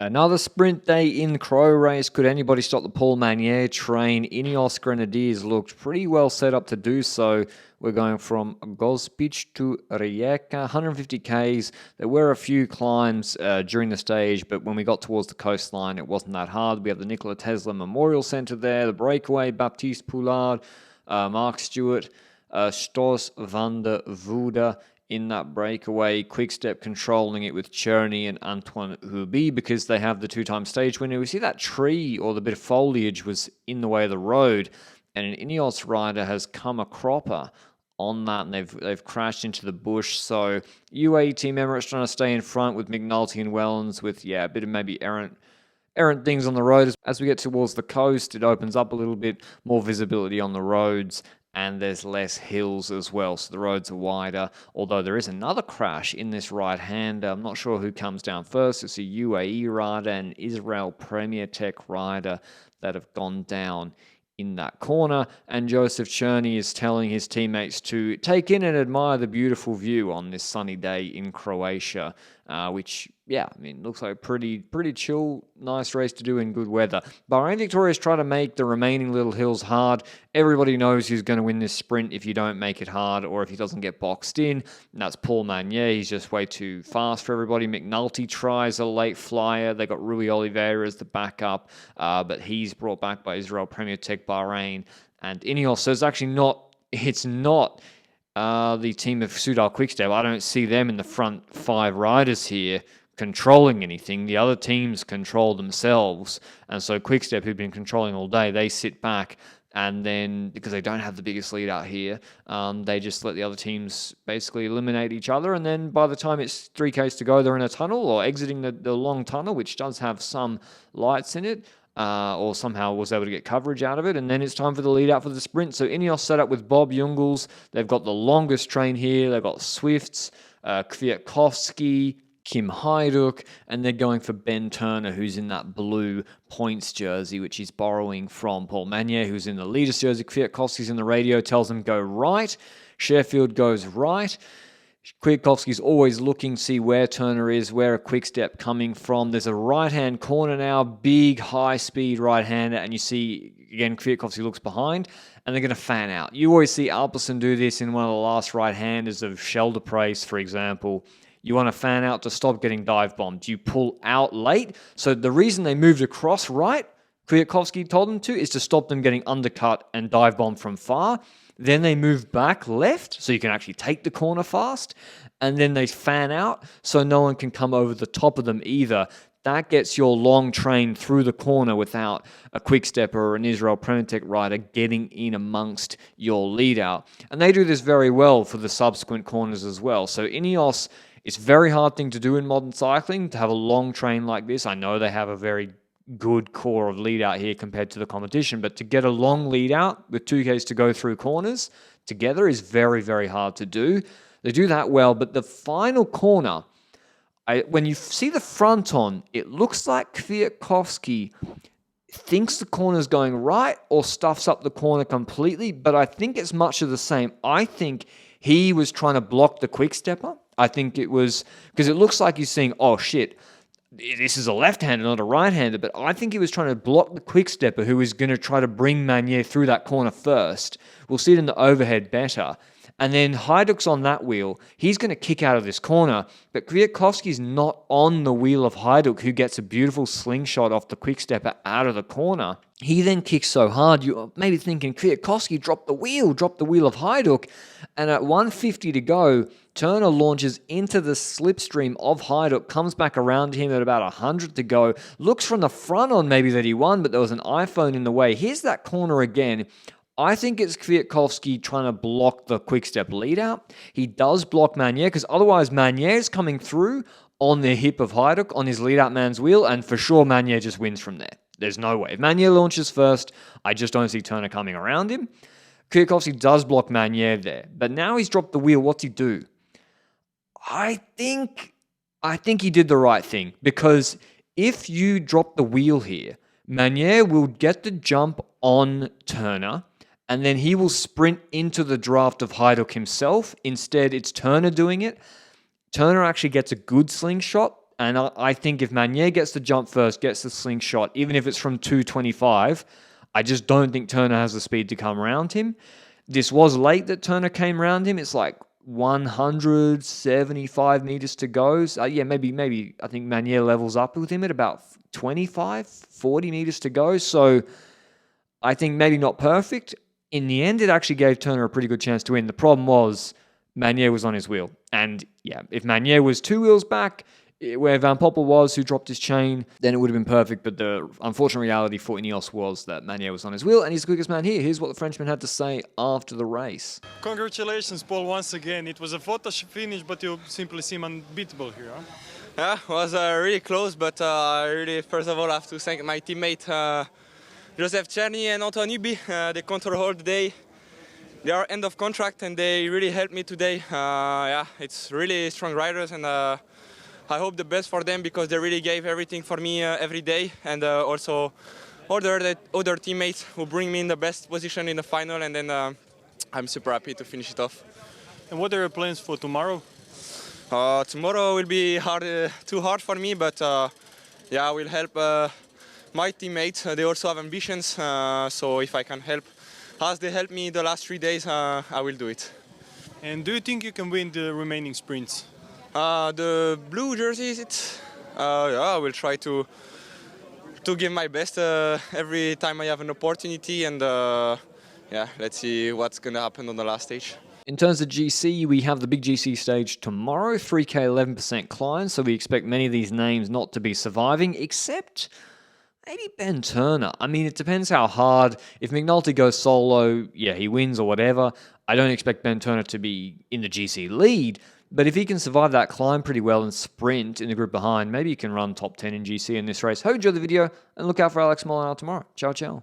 Another sprint day in Cro Race. Could anybody stop the Paul Magnier train? Ineos Grenadiers looked pretty well set up to do so. We're going from Gospic to Rijeka, 150 Ks. There were a few climbs during the stage, but when we got towards the coastline, it wasn't that hard. We have the Nikola Tesla Memorial Centre there, the breakaway, Baptiste Poulard, Mark Stewart, Stoss van der Voorde in that breakaway. Quickstep controlling it with Cherney and Antoine Houby because they have the two-time stage winner. We see that tree or the bit of foliage was in the way of the road, and an Ineos rider has come a cropper on that, and they've crashed into the bush. So UAE Team Emirates trying to stay in front with McNulty and Wellens with, a bit of maybe errant things on the road. As we get towards the coast, it opens up a little bit, more visibility on the roads, and there's less hills as well, so the roads are wider. Although there is another crash in this right-hander. I'm not sure who comes down first. It's a UAE rider and Israel Premier Tech rider that have gone down in that corner, and Joseph Cherney is telling his teammates to take in and admire the beautiful view on this sunny day in Croatia, which, looks like a pretty chill, nice race to do in good weather. Bahrain Victoria's trying to make the remaining little hills hard. Everybody knows who's going to win this sprint if you don't make it hard or if he doesn't get boxed in, and that's Paul Magnier. He's just way too fast for everybody. McNulty tries a late flyer. They got Rui Oliveira as the backup, but he's brought back by Israel Premier Tech Bahrain and Ineos. So it's not the team of Soudal Quickstep. I don't see them in the front five riders here controlling anything. The other teams control themselves, and so Quickstep, who've been controlling all day, they sit back, and then because they don't have the biggest lead out here, they just let the other teams basically eliminate each other, and then by the time it's 3Ks to go, they're in a tunnel or exiting the long tunnel, which does have some lights in it, or somehow was able to get coverage out of it, and then it's time for the lead out for the sprint. So Ineos set up with Bob Jungels. They've got the longest train here. They've got Swifts, Kwiatkowski, Kim Hajduk, and they're going for Ben Turner, who's in that blue points jersey, which he's borrowing from Paul Magnier, who's in the leaders jersey. Kwiatkowski's in the radio, tells him go right. Sheffield goes right. Kwiatkowski's always looking to see where Turner is, where a Quickstep coming from. There's a right-hand corner now, big, high-speed right-hander, and you see, again, Kwiatkowski looks behind, and they're going to fan out. You always see Alpecin do this in one of the last right-handers of Scheldeprijs, for example. You want to fan out to stop getting dive bombed. You pull out late. So the reason they moved across right, Kwiatkowski told them to, is to stop them getting undercut and dive bombed from far. Then they move back left, so you can actually take the corner fast. And then they fan out, so no one can come over the top of them either. That gets your long train through the corner without a Quickstepper or an Israel Premier Tech rider getting in amongst your lead out. And they do this very well for the subsequent corners as well. So Ineos, it's a very hard thing to do in modern cycling, to have a long train like this. I know they have a very good core of lead out here compared to the competition, but to get a long lead out with 2Ks to go through corners together is very, very hard to do. They do that well, but the final corner, when you see the front on, it looks like Kwiatkowski thinks the corner's going right or stuffs up the corner completely, but I think it's much of the same. I think he was trying to block the Quickstepper. I think it was, because it looks like he's saying, oh shit, this is a left-hander, not a right-hander, but I think he was trying to block the Quickstepper who was going to try to bring Magnier through that corner first. We'll see it in the overhead better. And then Hajduk's on that wheel. He's going to kick out of this corner, but Kwiatkowski's not on the wheel of Hajduk, who gets a beautiful slingshot off the Quickstepper out of the corner. He then kicks so hard, you're maybe thinking, Kwiatkowski dropped the wheel of Hajduk. And at 150 to go, Turner launches into the slipstream of Hajduk, comes back around him at about 100 to go, looks from the front on maybe that he won, but there was an iPhone in the way. Here's that corner again. I think it's Kwiatkowski trying to block the Quickstep lead out. He does block Magnier, because otherwise Magnier is coming through on the hip of Hajduk, on his lead out man's wheel, and for sure Magnier just wins from there. There's no way. If Magnier launches first, I just don't see Turner coming around him. Kwiatkowski does block Magnier there, but now he's dropped the wheel. What's he do? I think he did the right thing, because if you drop the wheel here, Magnier will get the jump on Turner, and then he will sprint into the draft of Hajduk himself. Instead, it's Turner doing it. Turner actually gets a good slingshot And I think if Magnier gets the jump first, gets the slingshot, even if it's from 225, I just don't think Turner has the speed to come around him. This was late that Turner came around him. It's like 175 meters to go. So, yeah, maybe I think Magnier levels up with him at about 25, 40 meters to go. So I think maybe not perfect. In the end, it actually gave Turner a pretty good chance to win. The problem was Magnier was on his wheel. And yeah, if Magnier was 2 wheels back, where Van Poppel was, who dropped his chain, then it would have been perfect. But the unfortunate reality for Ineos was that Magnier was on his wheel, and he's the quickest man here. Here's what the Frenchman had to say after the race. Congratulations, Paul, once again. It was a photo finish, but you simply seem unbeatable here, huh? Yeah, it was really close, but I really, first of all, have to thank my teammate Joseph Czerny and Antoine Huby. They control all the day. They are end of contract, and they really helped me today. Yeah, it's really strong riders, and I hope the best for them because they really gave everything for me every day, and also all the other teammates who bring me in the best position in the final, and then I'm super happy to finish it off. And what are your plans for tomorrow? Tomorrow will be too hard for me, but yeah, I will help my teammates. They also have ambitions, so if I can help as they helped me the last 3 days, I will do it. And do you think you can win the remaining sprints? The blue jerseys, yeah, I will try to give my best every time I have an opportunity, and yeah, let's see what's going to happen on the last stage. In terms of GC, we have the big GC stage tomorrow, 3K 11% climb, so we expect many of these names not to be surviving, except maybe Ben Turner. I mean, it depends how hard. If McNulty goes solo, yeah, he wins or whatever. I don't expect Ben Turner to be in the GC lead, but if he can survive that climb pretty well and sprint in the group behind, maybe he can run top 10 in GC in this race. Hope you enjoyed the video, and look out for Alex Molinaro tomorrow. Ciao, ciao.